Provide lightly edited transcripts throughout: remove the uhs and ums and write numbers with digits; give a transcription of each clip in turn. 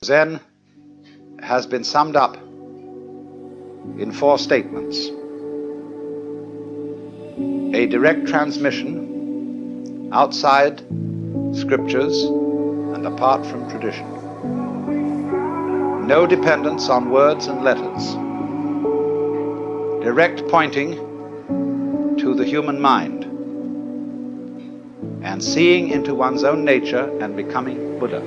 Zen has been summed up in 4 statements. A direct transmission outside scriptures and apart from tradition. No dependence on words and letters. Direct pointing to the human mind and seeing into one's own nature and becoming Buddha.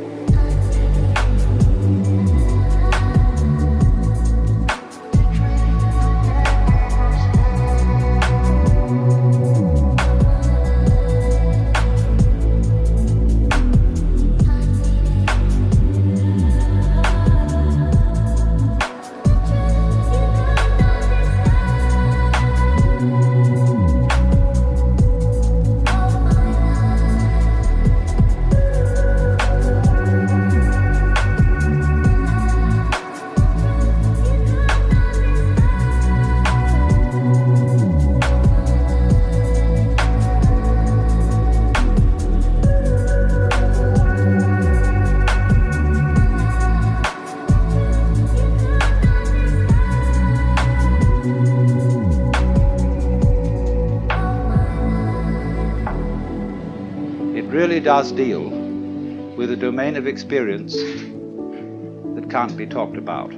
Really does deal with a domain of experience that can't be talked about.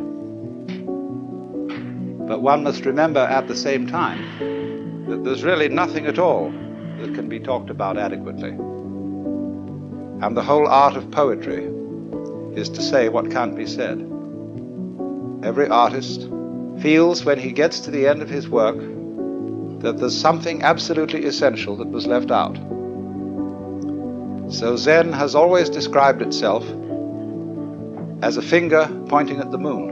But one must remember at the same time that there's really nothing at all that can be talked about adequately. And the whole art of poetry is to say what can't be said. Every artist feels when he gets to the end of his work that there's something absolutely essential that was left out. So Zen has always described itself as a finger pointing at the moon.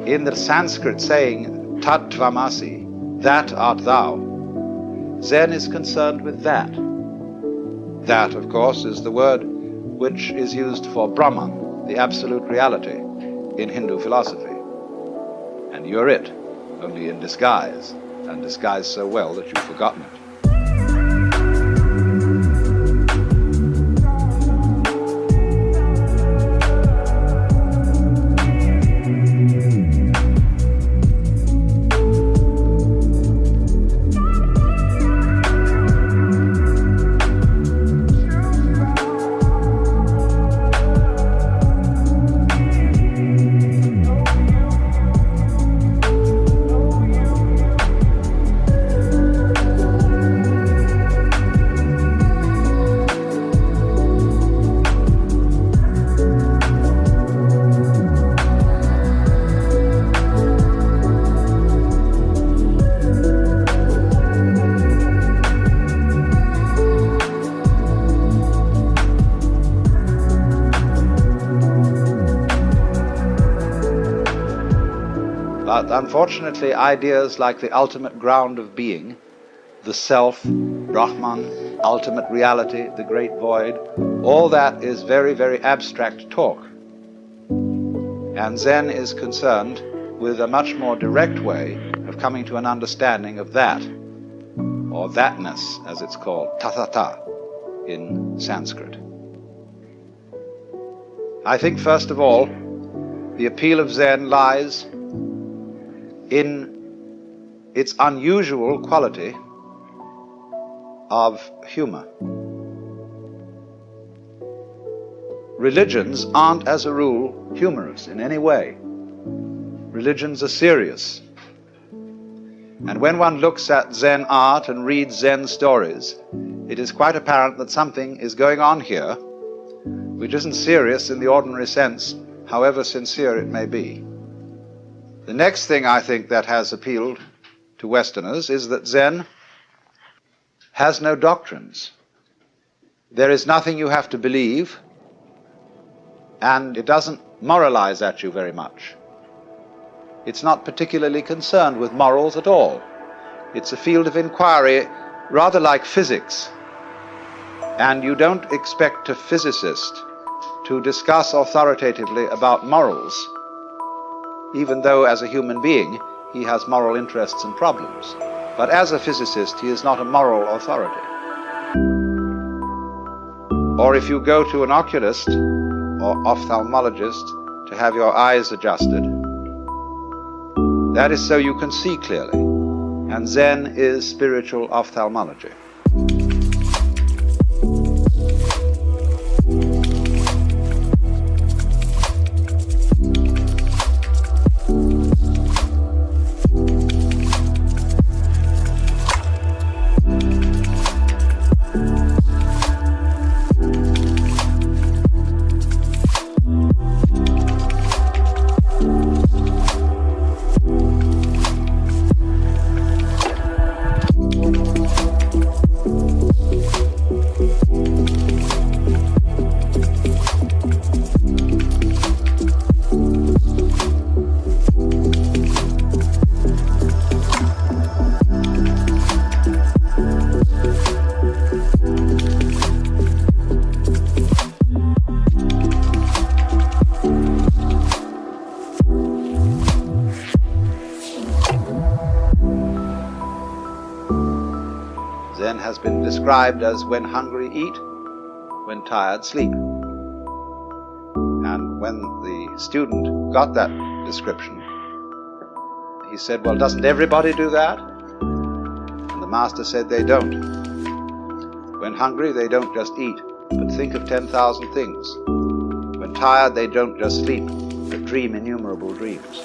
In the Sanskrit saying, Tat Tvamasi, that art thou, Zen is concerned with that. That, of course, is the word which is used for Brahman, the absolute reality, in Hindu philosophy. And you're it, only in disguise, and disguised so well that you've forgotten it. But unfortunately, ideas like the ultimate ground of being, the self, Brahman, ultimate reality, the great void, all that is very, very abstract talk. And Zen is concerned with a much more direct way of coming to an understanding of that, or thatness, as it's called, tathata in Sanskrit. I think, first of all, the appeal of Zen lies in its unusual quality of humor. Religions aren't, as a rule, humorous in any way. Religions are serious. And when one looks at Zen art and reads Zen stories, it is quite apparent that something is going on here which isn't serious in the ordinary sense, however sincere it may be. The next thing I think that has appealed to Westerners is that Zen has no doctrines. There is nothing you have to believe, and it doesn't moralize at you very much. It's not particularly concerned with morals at all. It's a field of inquiry rather like physics, and you don't expect a physicist to discuss authoritatively about morals, even though as a human being he has moral interests and problems. But as a physicist, he is not a moral authority. Or if you go to an oculist or ophthalmologist to have your eyes adjusted, that is so you can see clearly. And Zen is spiritual ophthalmology. Zen has been described as when hungry eat, when tired sleep. And when the student got that description, he said, well, doesn't everybody do that? And the master said they don't. When hungry, they don't just eat, but think of 10,000 things. When tired, they don't just sleep, but dream innumerable dreams.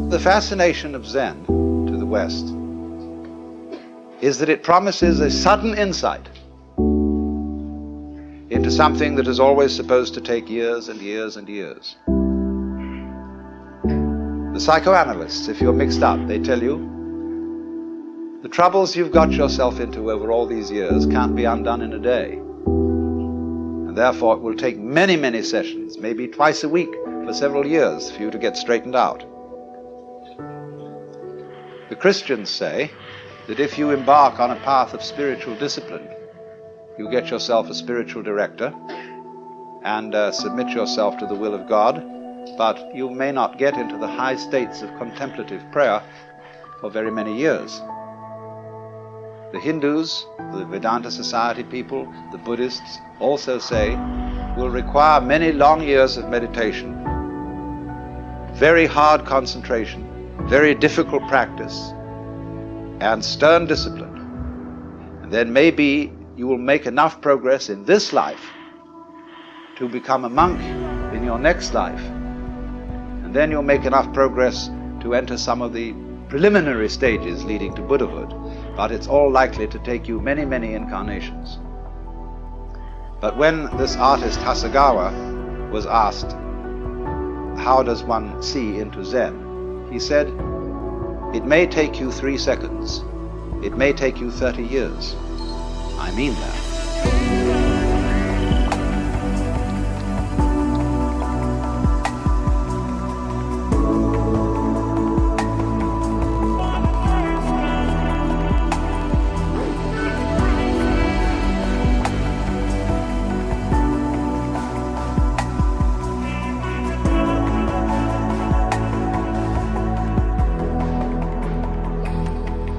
The fascination of Zen to the West is that it promises a sudden insight into something that is always supposed to take years and years and years. The psychoanalysts, if you're mixed up, they tell you the troubles you've got yourself into over all these years can't be undone in a day. And therefore it will take many, many sessions, maybe twice a week for several years for you to get straightened out. The Christians say that if you embark on a path of spiritual discipline, you get yourself a spiritual director and submit yourself to the will of God, but you may not get into the high states of contemplative prayer for very many years. The Hindus, the Vedanta Society people, the Buddhists also say will require many long years of meditation, very hard concentration, very difficult practice, and stern discipline. And then maybe you will make enough progress in this life to become a monk in your next life. And then you'll make enough progress to enter some of the preliminary stages leading to Buddhahood. But it's all likely to take you many, many incarnations. But when this artist Hasegawa was asked, how does one see into Zen? He said, it may take you 3 seconds. It may take you 30 years. I mean that.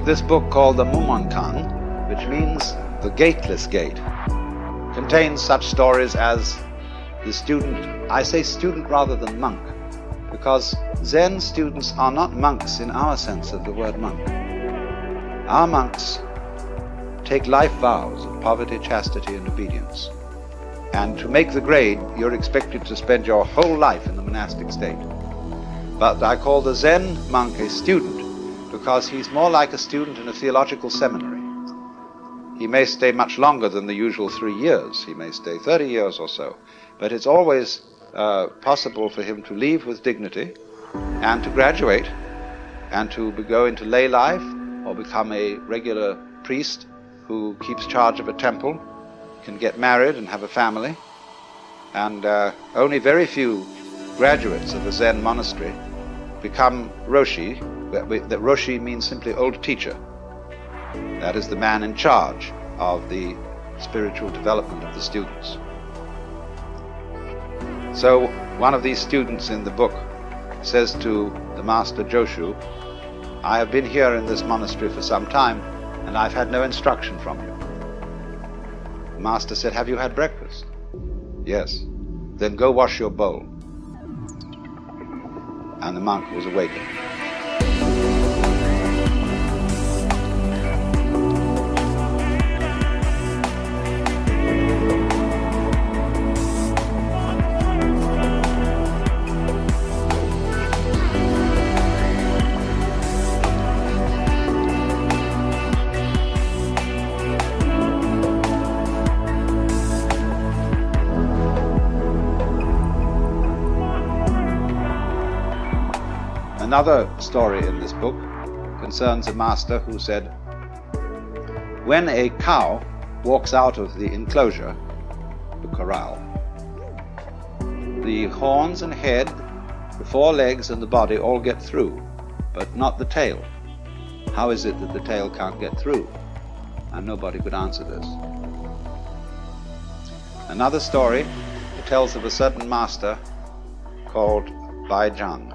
This book called the Mumonkan, which means the gateless gate, contains such stories as the student, I say student rather than monk, because Zen students are not monks in our sense of the word monk. Our monks take life vows of poverty, chastity, and obedience. And to make the grade, you're expected to spend your whole life in the monastic state. But I call the Zen monk a student because he's more like a student in a theological seminary. He may stay much longer than the usual 3 years. He may stay 30 years or so. But it's always possible for him to leave with dignity and to graduate and to go into lay life or become a regular priest who keeps charge of a temple, can get married and have a family. And only very few graduates of the Zen monastery become Roshi. That Roshi means simply old teacher. That is the man in charge of the spiritual development of the students. So one of these students in the book says to the master Joshu, "I have been here in this monastery for some time and I've had no instruction from you." The master said, "Have you had breakfast?" "Yes." "Then go wash your bowl." And the monk was awakened. Another story in this book concerns a master who said, when a cow walks out of the enclosure, the corral, the horns and head, the 4 legs and the body all get through, but not the tail. How is it that the tail can't get through? And nobody could answer this. Another story tells of a certain master called Baijan,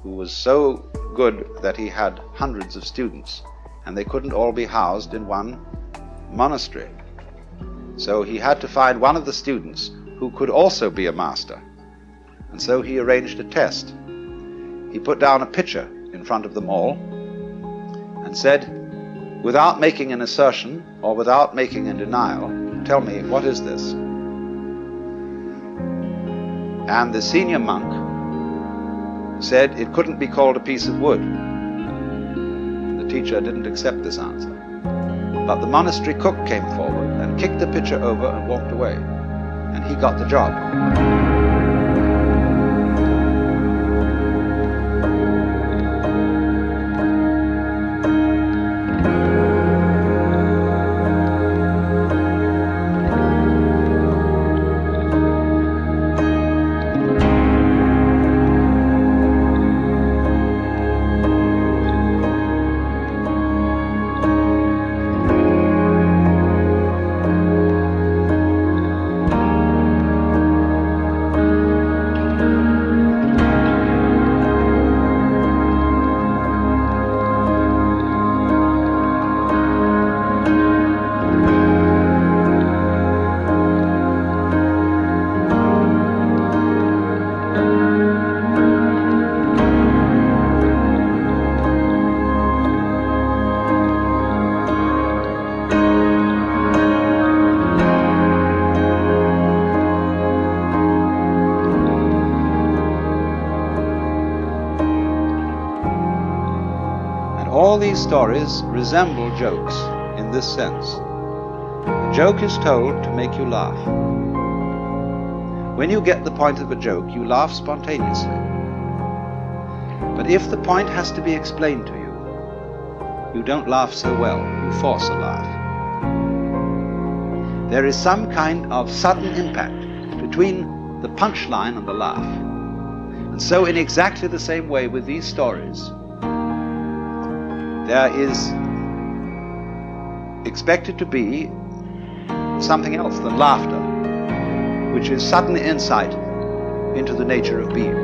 who was so good that he had hundreds of students, and they couldn't all be housed in one monastery. So he had to find one of the students who could also be a master. And so he arranged a test. He put down a pitcher in front of them all and said, without making an assertion or without making a denial, tell me, what is this? And the senior monk said it couldn't be called a piece of wood. The teacher didn't accept this answer. But the monastery cook came forward and kicked the pitcher over and walked away. And he got the job. All these stories resemble jokes in this sense. A joke is told to make you laugh. When you get the point of a joke, you laugh spontaneously. But if the point has to be explained to you, you don't laugh so well, you force a laugh. There is some kind of sudden impact between the punchline and the laugh. And so in exactly the same way with these stories, there is expected to be something else than laughter, which is sudden insight into the nature of being.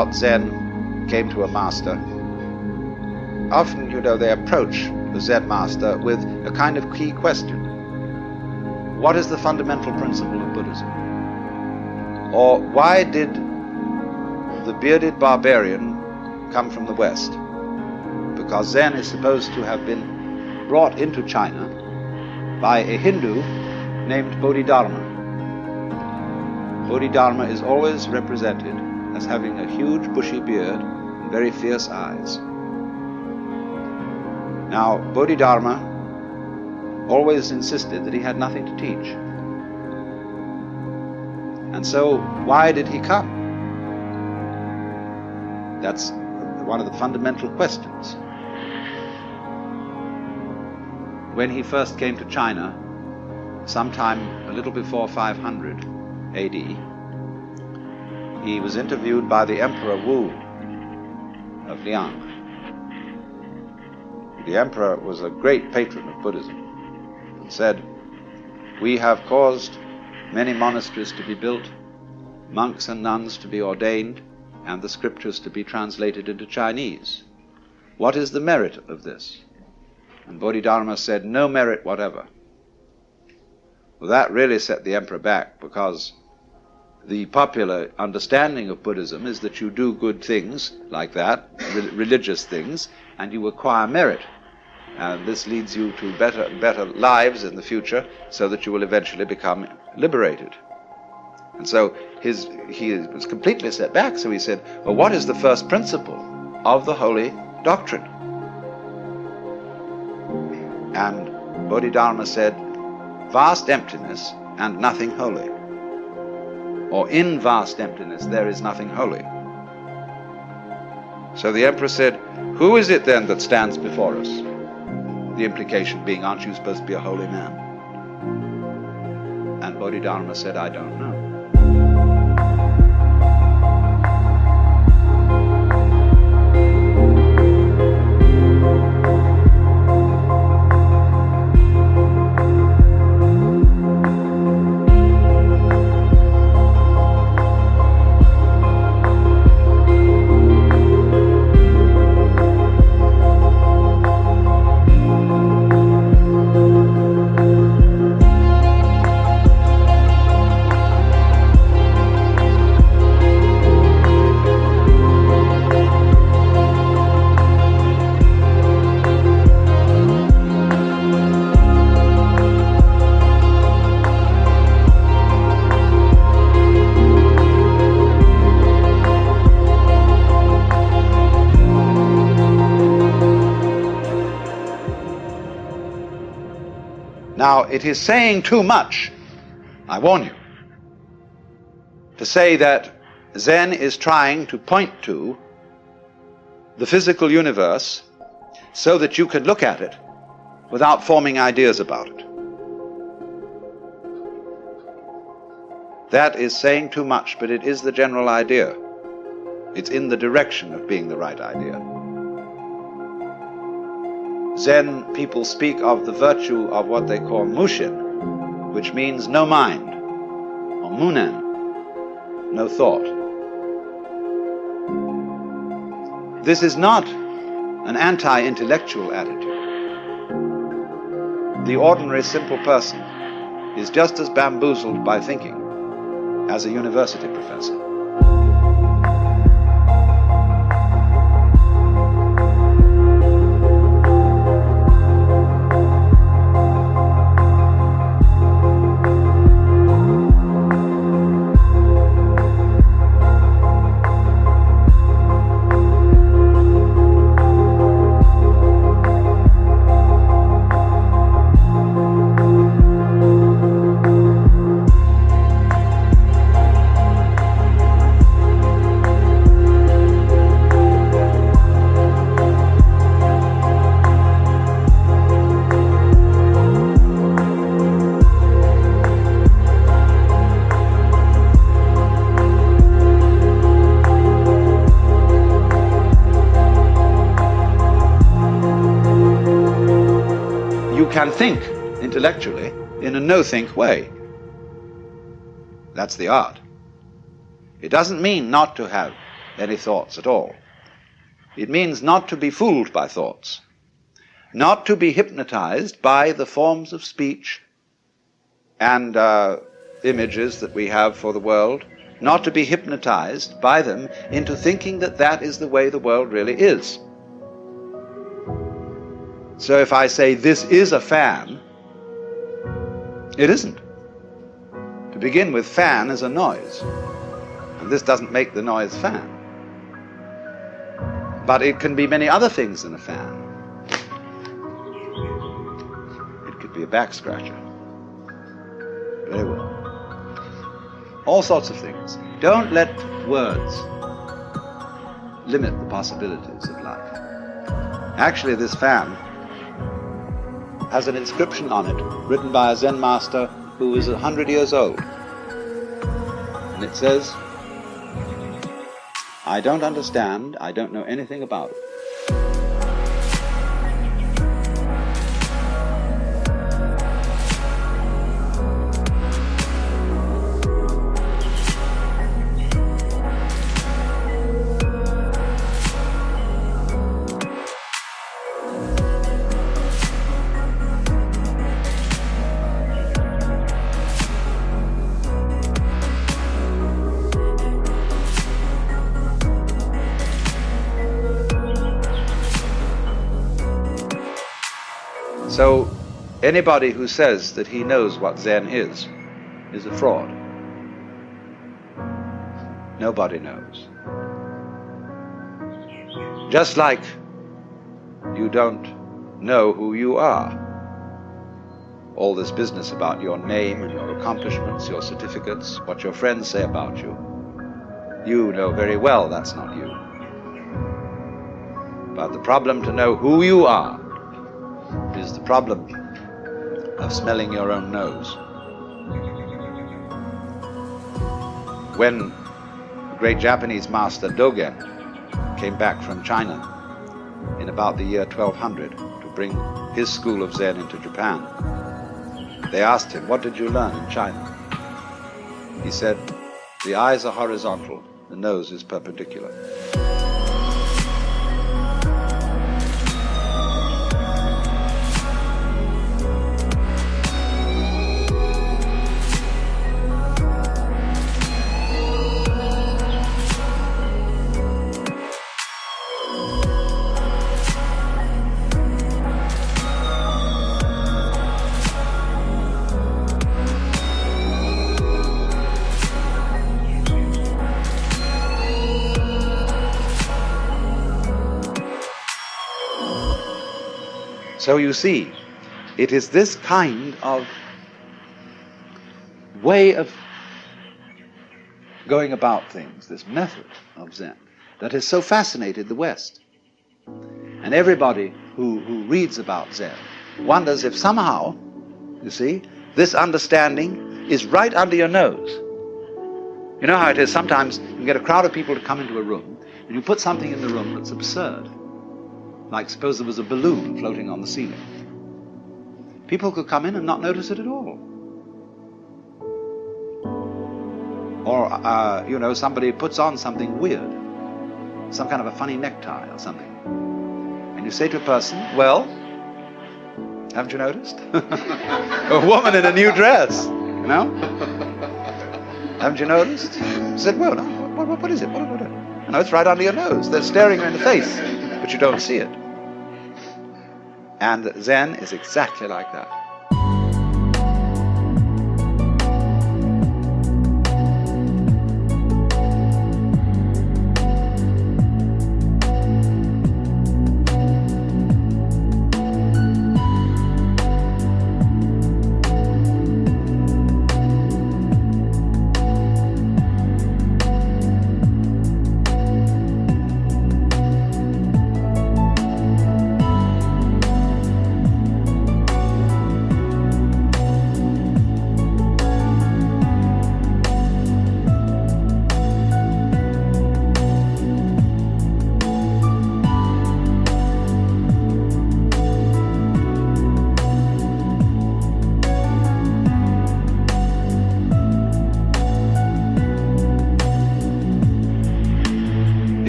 about Zen came to a master, often, they approach the Zen master with a kind of key question. What is the fundamental principle of Buddhism? Or why did the bearded barbarian come from the West? Because Zen is supposed to have been brought into China by a Hindu named Bodhidharma. Bodhidharma is always represented as having a huge bushy beard and very fierce eyes. Now, Bodhidharma always insisted that he had nothing to teach. And so, why did he come? That's one of the fundamental questions. When he first came to China, sometime a little before 500 AD, he was interviewed by the Emperor Wu of Liang. The emperor was a great patron of Buddhism and said, "We have caused many monasteries to be built, monks and nuns to be ordained, and the scriptures to be translated into Chinese. What is the merit of this?" And Bodhidharma said, "No merit whatever." Well, that really set the emperor back, because the popular understanding of Buddhism is that you do good things like that, religious things, and you acquire merit. And this leads you to better lives in the future, so that you will eventually become liberated. And so he was completely set back, so he said, well, what is the first principle of the holy doctrine? And Bodhidharma said, vast emptiness and nothing holy. Or in vast emptiness there is nothing holy. So the emperor said, who is it then that stands before us? The implication being, aren't you supposed to be a holy man? And Bodhidharma said, I don't know. Now, it is saying too much, I warn you, to say that Zen is trying to point to the physical universe so that you can look at it without forming ideas about it. That is saying too much, but it is the general idea. It's in the direction of being the right idea. Zen people speak of the virtue of what they call mushin, which means no mind, or munen, no thought. This is not an anti-intellectual attitude. The ordinary simple person is just as bamboozled by thinking as a university professor. You can think intellectually in a no-think way. That's the art. It doesn't mean not to have any thoughts at all. It means not to be fooled by thoughts, not to be hypnotized by the forms of speech and images that we have for the world, not to be hypnotized by them into thinking that that is the way the world really is. So if I say this is a fan, it isn't. To begin with, fan is a noise, and this doesn't make the noise fan. But it can be many other things than a fan. It could be a back scratcher. Very well. All sorts of things. Don't let words limit the possibilities of life. Actually, this fan has an inscription on it written by a Zen master who is 100 years old. And it says, "I don't understand, I don't know anything about it." So anybody who says that he knows what Zen is a fraud. Nobody knows. Just like you don't know who you are. All this business about your name and your accomplishments, your certificates, what your friends say about you, you know very well that's not you. But the problem to know who you are is the problem of smelling your own nose. When the great Japanese master Dogen came back from China in about the year 1200 to bring his school of Zen into Japan, they asked him, "What did you learn in China?" He said, "The eyes are horizontal, the nose is perpendicular." So you see, it is this kind of way of going about things, this method of Zen, that has so fascinated the West. And everybody who reads about Zen wonders if somehow, you see, this understanding is right under your nose. You know how it is, sometimes you get a crowd of people to come into a room, and you put something in the room that's absurd. Like suppose there was a balloon floating on the ceiling. People could come in and not notice it at all. Or, somebody puts on something weird, some kind of a funny necktie or something. And you say to a person, "Well, haven't you noticed?" A woman in a new dress, you know? "Haven't you noticed?" I said, "Well, no, what is it? What? No, it's right under your nose. They're staring you in the face, but you don't see it." And Zen is exactly like that.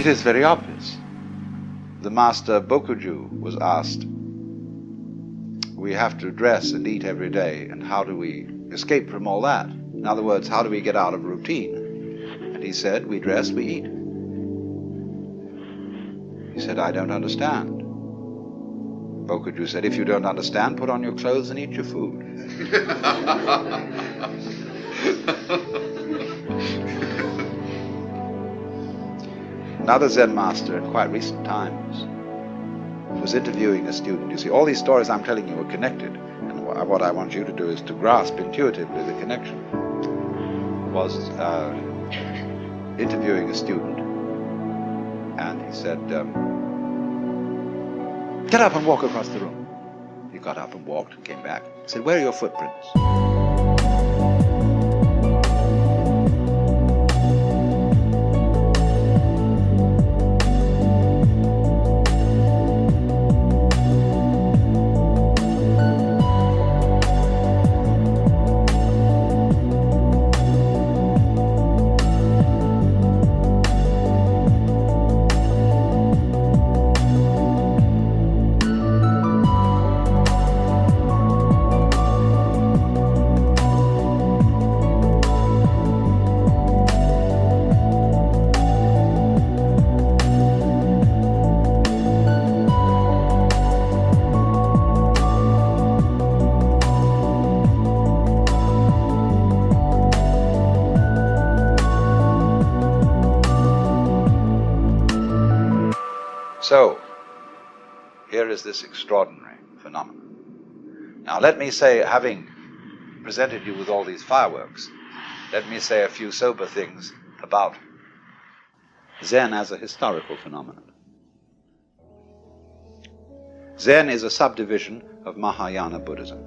It is very obvious. The master Bokuju was asked, we have to dress and eat every day, and how do we escape from all that? In other words, how do we get out of routine? And he said, we dress, we eat. He said, I don't understand. Bokuju said, if you don't understand, put on your clothes and eat your food. Another Zen master in quite recent times was interviewing a student. You see, all these stories I'm telling you are connected, and what I want you to do is to grasp intuitively the connection. Was interviewing a student, and he said, get up and walk across the room. He got up and walked and came back. He said, where are your footprints? So, here is this extraordinary phenomenon. Now let me say, having presented you with all these fireworks, let me say a few sober things about Zen as a historical phenomenon. Zen is a subdivision of Mahayana Buddhism.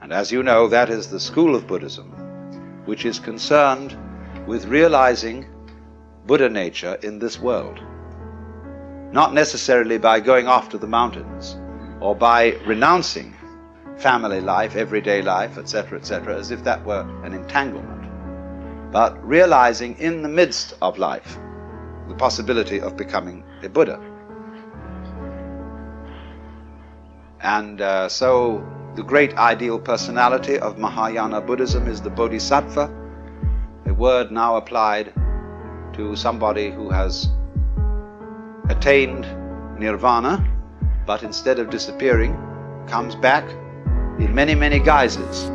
And as you know, that is the school of Buddhism which is concerned with realizing Buddha nature in this world. Not necessarily by going off to the mountains or by renouncing family life, everyday life, etc., as if that were an entanglement, but realizing in the midst of life the possibility of becoming a Buddha. And so the great ideal personality of Mahayana Buddhism is the Bodhisattva, a word now applied to somebody who has attained nirvana, but instead of disappearing, comes back in many, many guises.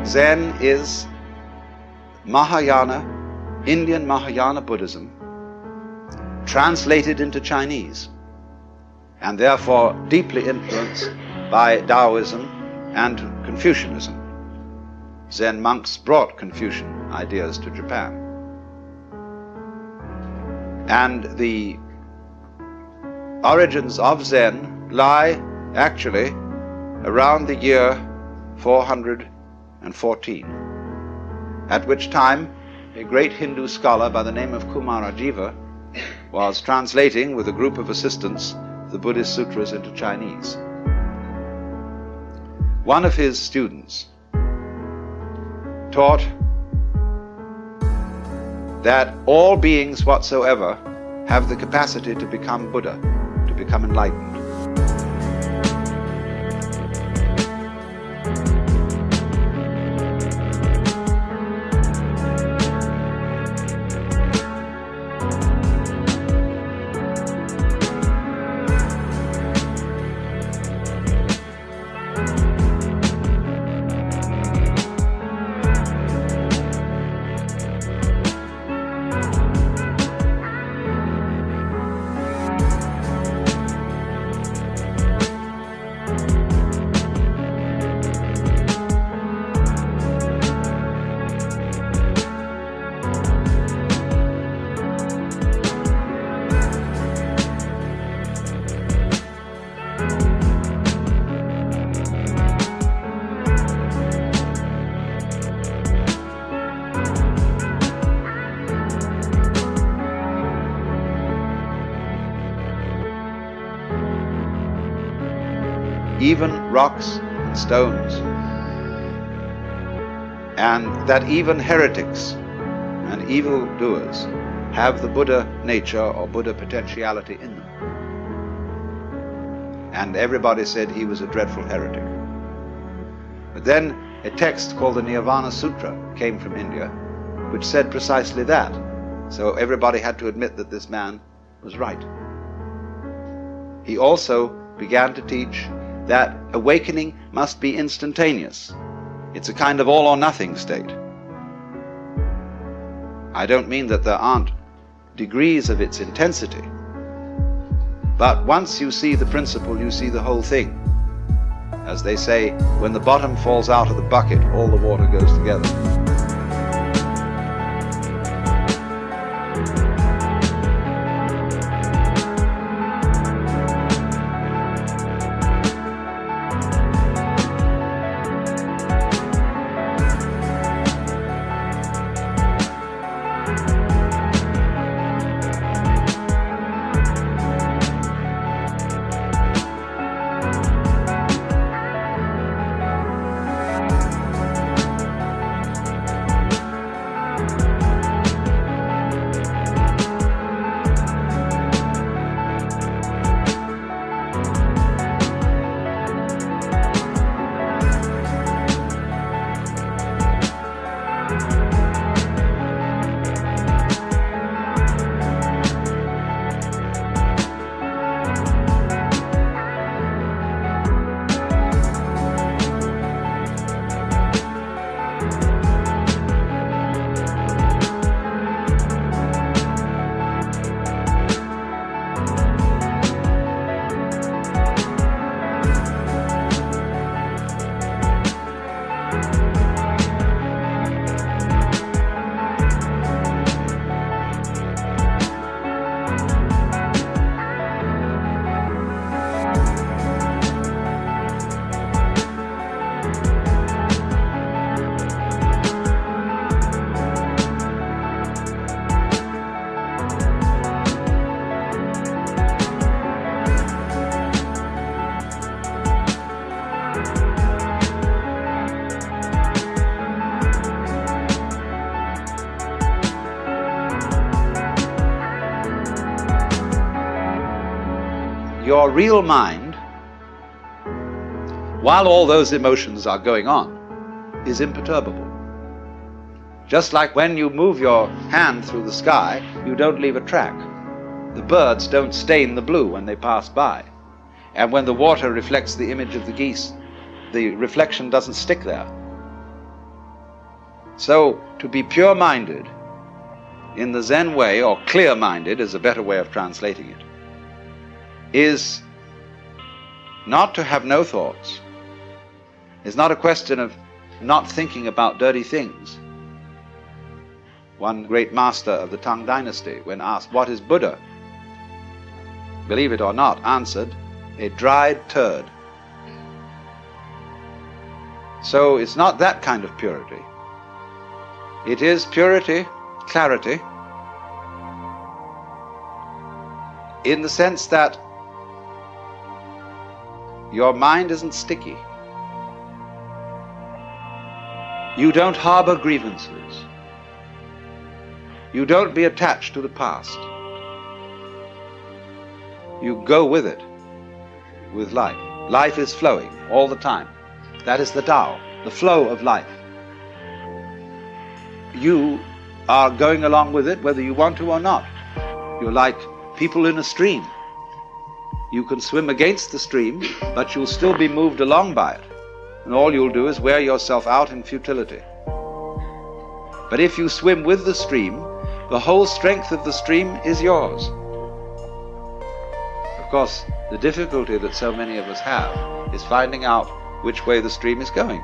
Zen is Mahayana, Indian Mahayana Buddhism, translated into Chinese, and therefore deeply influenced by Taoism and Confucianism. Zen monks brought Confucian ideas to Japan. And the origins of Zen lie actually around the year 414, at which time a great Hindu scholar by the name of Kumarajiva was translating with a group of assistants the Buddhist sutras into Chinese. One of his students taught that all beings whatsoever have the capacity to become Buddha, to become enlightened. even rocks and stones, and that even heretics and evildoers have the Buddha nature or Buddha potentiality in them. And everybody said he was a dreadful heretic. But then a text called the Nirvana Sutra came from India, which said precisely that. So everybody had to admit that this man was right. He also began to teach that awakening must be instantaneous. It's a kind of all or nothing state. I don't mean that there aren't degrees of its intensity, but once you see the principle, you see the whole thing. As they say, when the bottom falls out of the bucket, all the water goes together. Your real mind, while all those emotions are going on, is imperturbable. Just like when you move your hand through the sky, you don't leave a track. The birds don't stain the blue when they pass by. And when the water reflects the image of the geese, the reflection doesn't stick there. So, to be pure-minded in the Zen way, or clear-minded is a better way of translating it, is not to have no thoughts. It's not a question of not thinking about dirty things. One great master of the Tang dynasty, when asked, "What is Buddha?" believe it or not, answered, "A dried turd." So it's not that kind of purity. It is purity, clarity, in the sense that your mind isn't sticky. You don't harbor grievances. You don't be attached to the past. You go with it, with life. Life is flowing all the time. That is the Tao, the flow of life. You are going along with it whether you want to or not. You're like people in a stream. You can swim against the stream, but you'll still be moved along by it. And all you'll do is wear yourself out in futility. But if you swim with the stream, the whole strength of the stream is yours. Of course, the difficulty that so many of us have is finding out which way the stream is going.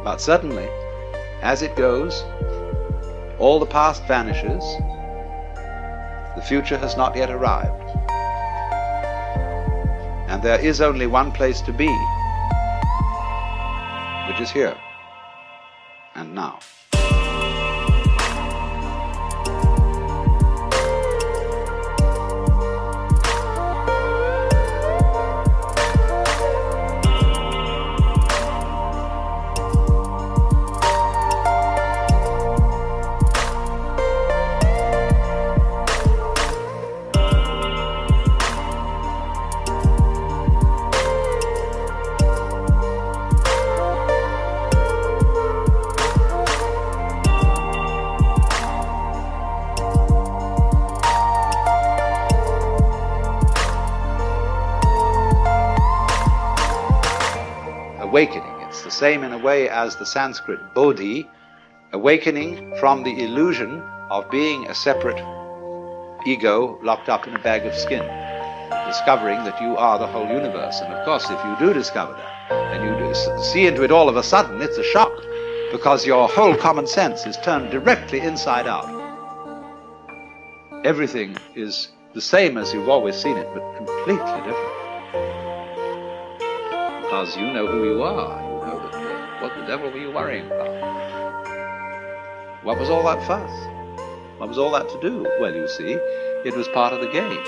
But suddenly, as it goes, all the past vanishes. The future has not yet arrived. And there is only one place to be, which is here and now. awakening. It's the same in a way as the Sanskrit bodhi, awakening from the illusion of being a separate ego locked up in a bag of skin, discovering that you are the whole universe. And of course, if you do discover that, and you do see into it all of a sudden, it's a shock, because your whole common sense is turned directly inside out. Everything is the same as you've always seen it, but completely different. Because you know who you are. You know that, what the devil were you worrying about? What was all that fuss? What was all that to do? Well, you see, it was part of the game.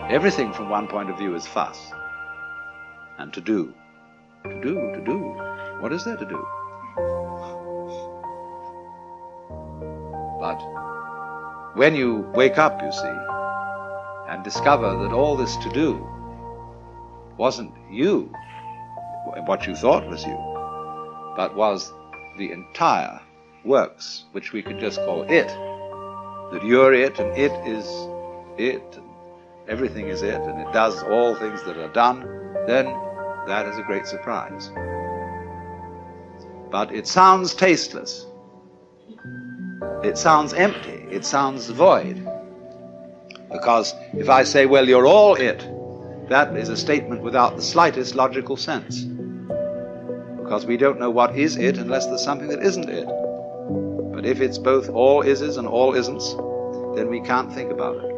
Everything from one point of view is fuss and to do. To do. What is there to do? But when you wake up, you see, and discover that all this to do wasn't you, what you thought was you, but was the entire works, which we could just call it, that you're it and it is it, and everything is it, and it does all things that are done, then that is a great surprise. But it sounds tasteless. It sounds empty. It sounds void. Because if I say, well, you're all it, that is a statement without the slightest logical sense. Because we don't know what is it unless there's something that isn't it. But if it's both all ises and all isn'ts, then we can't think about it.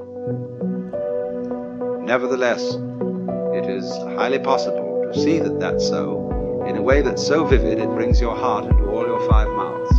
Nevertheless, it is highly possible to see that that's so, in a way that's so vivid it brings your heart into all your five mouths.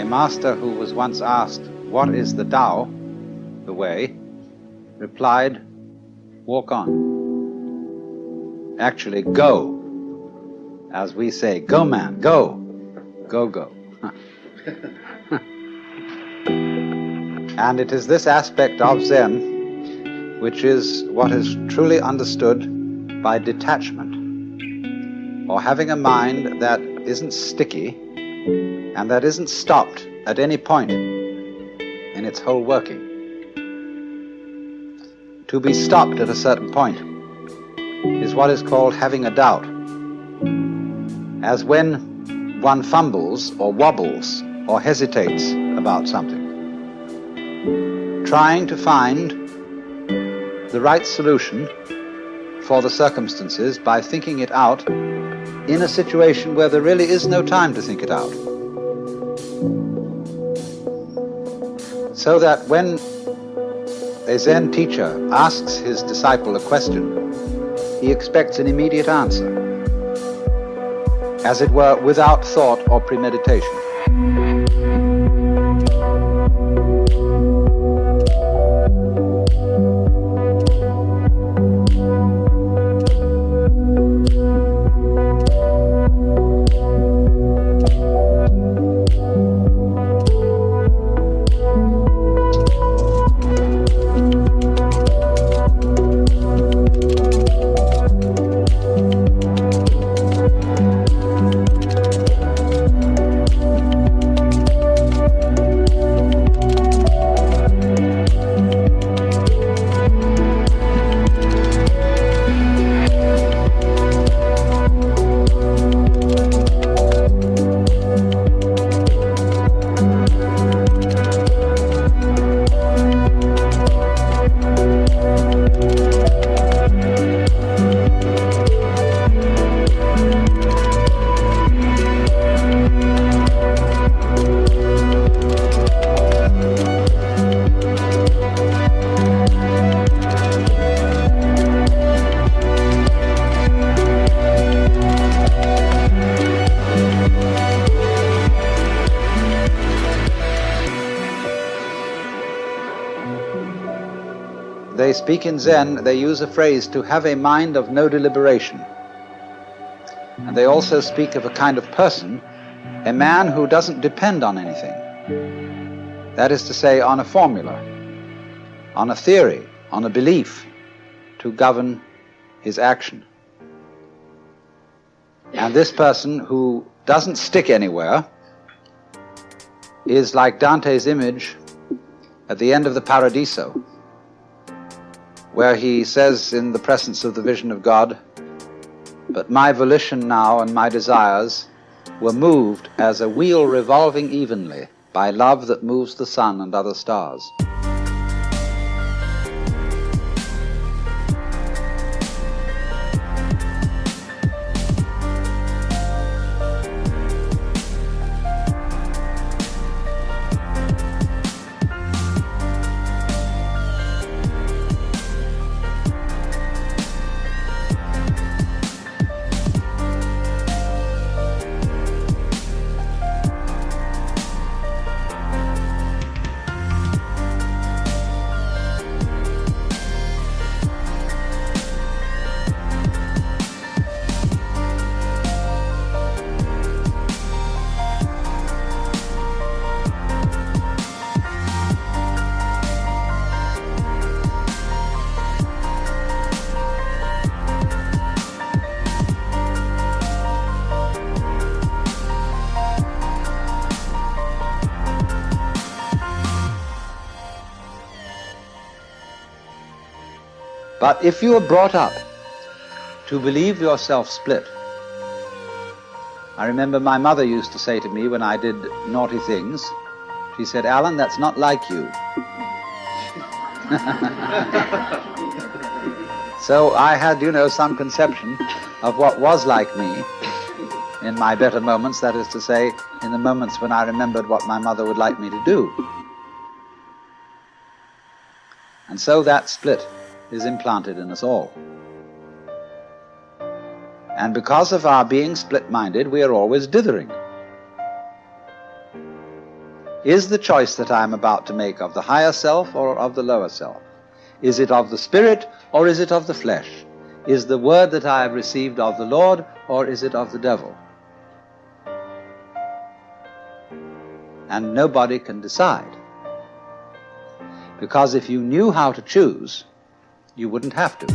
Master, who was once asked, what is the Tao, the way, replied, walk on. Actually, go. As we say, go man, go. Go, go. And it is this aspect of Zen which is what is truly understood by detachment, or having a mind that isn't sticky and that isn't stopped at any point in its whole working. To be stopped at a certain point is what is called having a doubt, as when one fumbles or wobbles or hesitates about something, trying to find the right solution for the circumstances by thinking it out in a situation where there really is no time to think it out. So that when a Zen teacher asks his disciple a question, he expects an immediate answer, as it were, without thought or premeditation. They speak in Zen, they use a phrase, to have a mind of no deliberation. And they also speak of a kind of person, a man who doesn't depend on anything. That is to say, on a formula, on a theory, on a belief to govern his action. And this person who doesn't stick anywhere is like Dante's image at the end of the Paradiso, where he says in the presence of the vision of God, "But my volition now and my desires were moved as a wheel revolving evenly by love that moves the sun and other stars." But if you are brought up to believe yourself split, I remember my mother used to say to me when I did naughty things, she said, "Alan, that's not like you." So I had, some conception of what was like me in my better moments, that is to say, in the moments when I remembered what my mother would like me to do. And so that split is implanted in us all. And because of our being split-minded, we are always dithering. Is the choice that I am about to make of the higher self or of the lower self? Is it of the spirit or is it of the flesh? Is the word that I have received of the Lord or is it of the devil? And nobody can decide. Because if you knew how to choose, you wouldn't have to.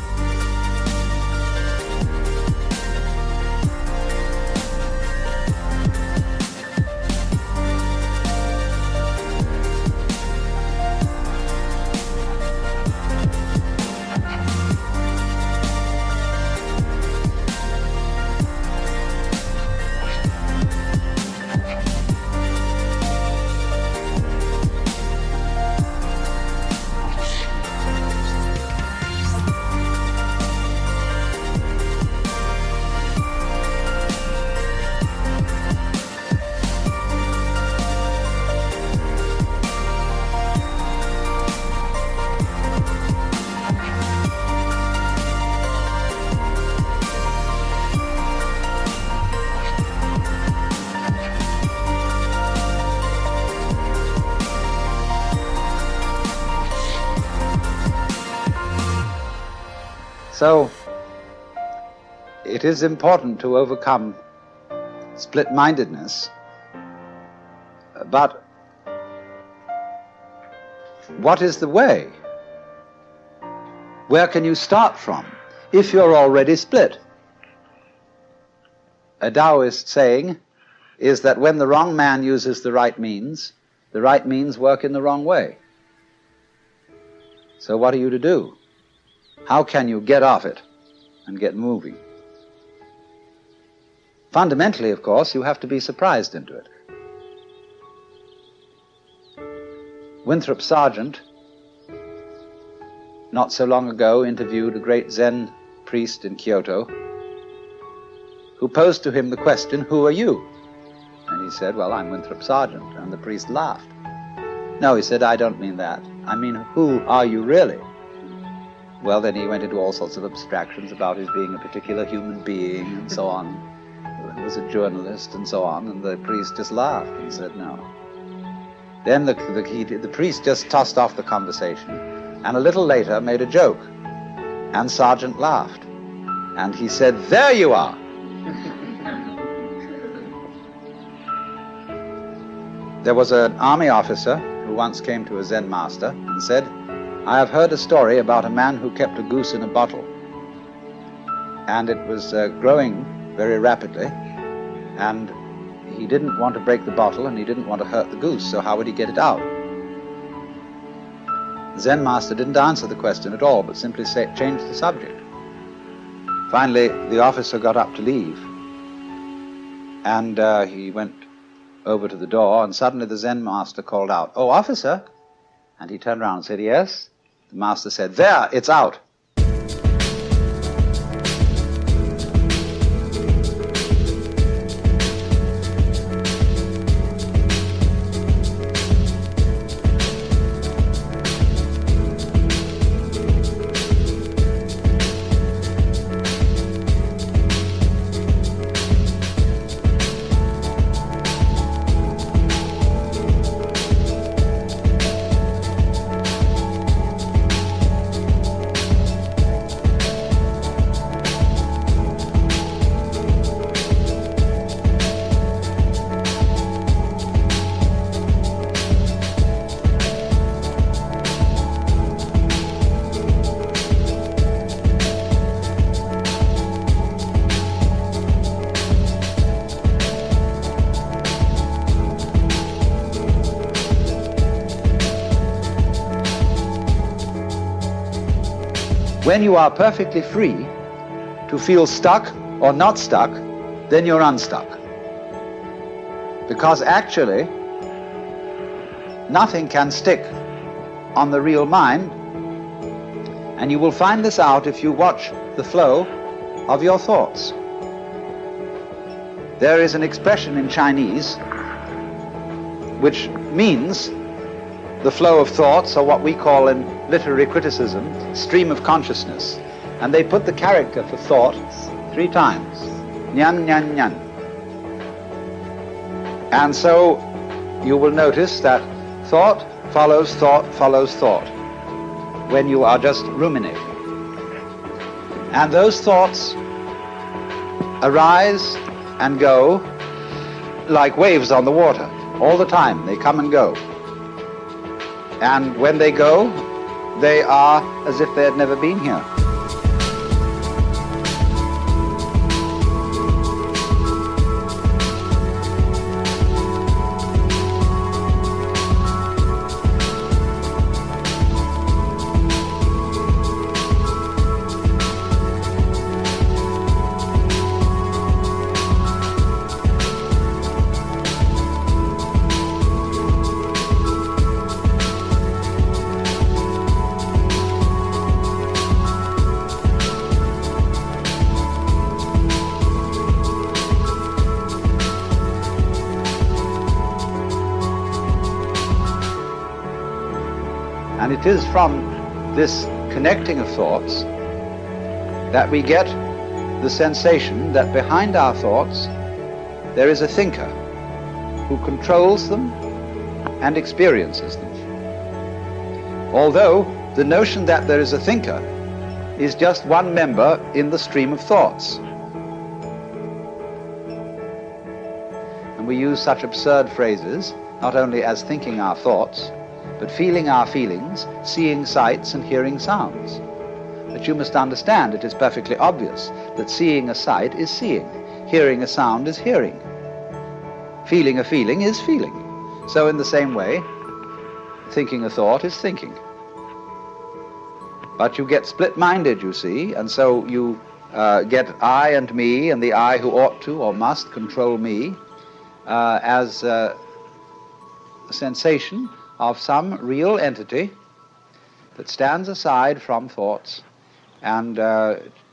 So, it is important to overcome split-mindedness, but what is the way? Where can you start from if you're already split? A Taoist saying is that when the wrong man uses the right means work in the wrong way. So what are you to do? How can you get off it and get moving? Fundamentally, of course, you have to be surprised into it. Winthrop Sargent, not so long ago, interviewed a great Zen priest in Kyoto who posed to him the question, "Who are you?" And he said, "Well, I'm Winthrop Sargent." And the priest laughed. "No," he said, "I don't mean that. I mean, who are you really?" Well, then he went into all sorts of abstractions about his being a particular human being and so on. He was a journalist and so on, and the priest just laughed and said no. Then the priest just tossed off the conversation, and a little later made a joke, and Sargent laughed. And he said, "There you are!" There was an army officer who once came to a Zen master and said, "I have heard a story about a man who kept a goose in a bottle, and it was growing very rapidly, and he didn't want to break the bottle and he didn't want to hurt the goose, so how would he get it out?" The Zen master didn't answer the question at all, but simply changed the subject. Finally, the officer got up to leave, and he went over to the door, and suddenly the Zen master called out, "Oh, officer!" And he turned around and said, "Yes?" The master said, "There, it's out." When you are perfectly free to feel stuck or not stuck, then you're unstuck. Because actually, nothing can stick on the real mind, and you will find this out if you watch the flow of your thoughts. There is an expression in Chinese which means the flow of thoughts, or what we call in literary criticism, stream of consciousness. And they put the character for thought 3 times. Nyan, nyan, nyan. And so you will notice that thought follows thought follows thought when you are just ruminating. And those thoughts arise and go like waves on the water. All the time, they come and go. And when they go, they are as if they had never been here. And it is from this connecting of thoughts that we get the sensation that behind our thoughts there is a thinker who controls them and experiences them. Although the notion that there is a thinker is just one member in the stream of thoughts. And we use such absurd phrases, not only as thinking our thoughts, but feeling our feelings, seeing sights and hearing sounds. But you must understand, it is perfectly obvious that seeing a sight is seeing, hearing a sound is hearing, feeling a feeling is feeling. So in the same way, thinking a thought is thinking. But you get split-minded, you see, and so you get I and me, and the I who ought to or must control me, as a sensation of some real entity that stands aside from thoughts and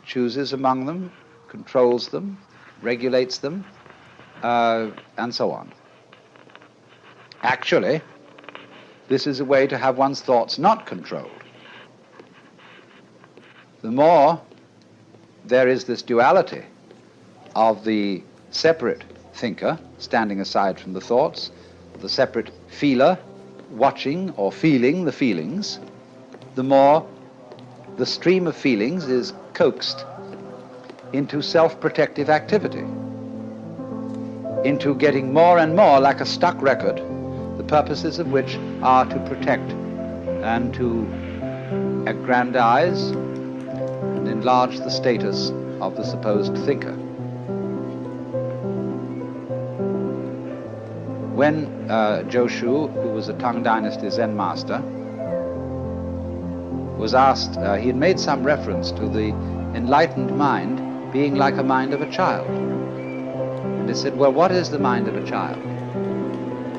chooses among them, controls them, regulates them, and so on. Actually, this is a way to have one's thoughts not controlled. The more there is this duality of the separate thinker standing aside from the thoughts, the separate feeler watching or feeling the feelings, the more the stream of feelings is coaxed into self-protective activity, into getting more and more like a stuck record, the purposes of which are to protect and to aggrandize and enlarge the status of the supposed thinker. When Joshu, who was a Tang Dynasty Zen master, was asked, he had made some reference to the enlightened mind being like a mind of a child. And he said, well, what is the mind of a child?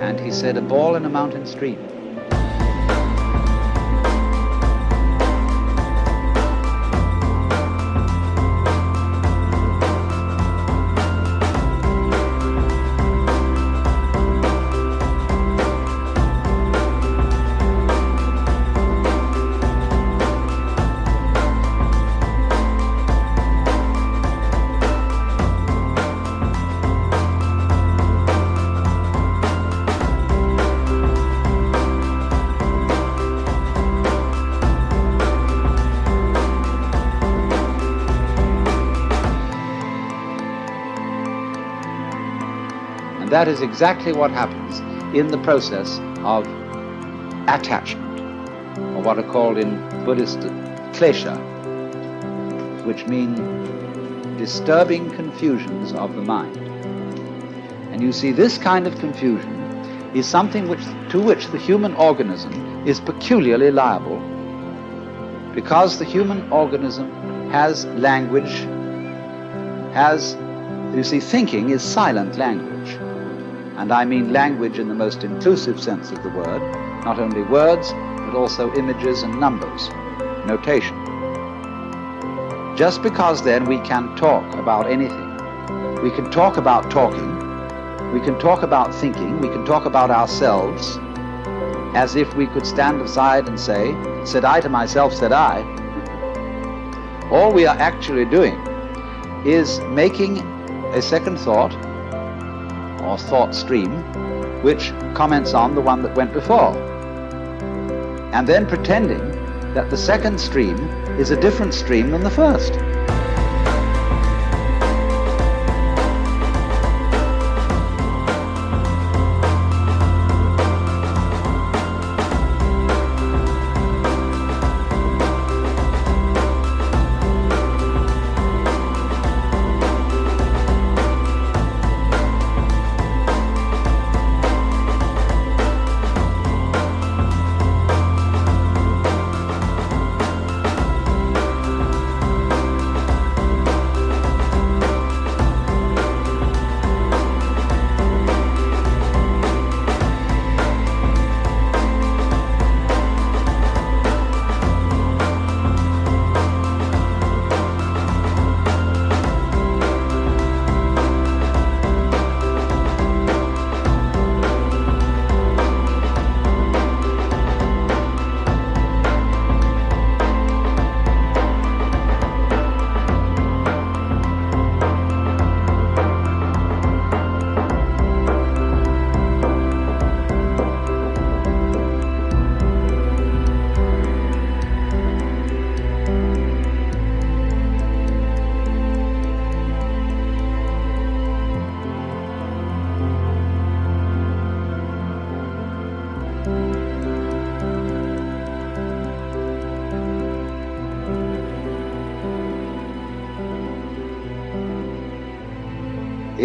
And he said, a ball in a mountain stream. That is exactly what happens in the process of attachment, or what are called in Buddhist klesha, which mean disturbing confusions of the mind. And you see, this kind of confusion is something to which the human organism is peculiarly liable, because the human organism has language, you see, thinking is silent language. And I mean language in the most inclusive sense of the word, not only words, but also images and numbers, notation. Just because then we can talk about anything, we can talk about talking, we can talk about thinking, we can talk about ourselves, as if we could stand aside and say, said I to myself, said I. All we are actually doing is making a second thought, or thought stream, which comments on the one that went before, and then pretending that the second stream is a different stream than the first.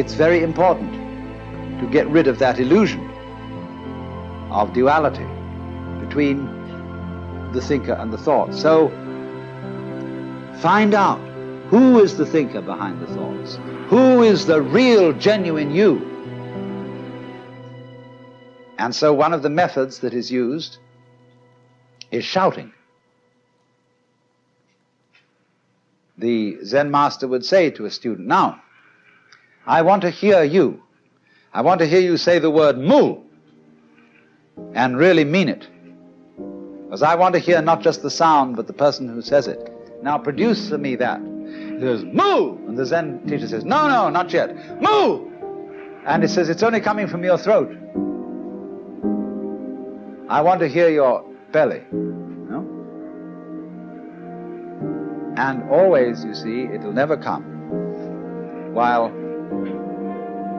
it's very important to get rid of that illusion of duality between the thinker and the thought. So find out who is the thinker behind the thoughts, who is the real, genuine you. And so one of the methods that is used is shouting. The Zen master would say to a student, now, I want to hear you. I want to hear you say the word mu and really mean it. Because I want to hear not just the sound, but the person who says it. Now produce for me that. He says, mu! And the Zen teacher says, no, no, not yet. Mu! And it says, it's only coming from your throat. I want to hear your belly. No? And always, you see, it'll never come while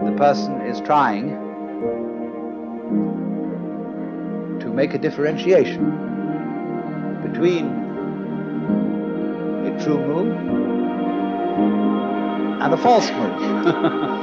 the person is trying to make a differentiation between a true move and a false move.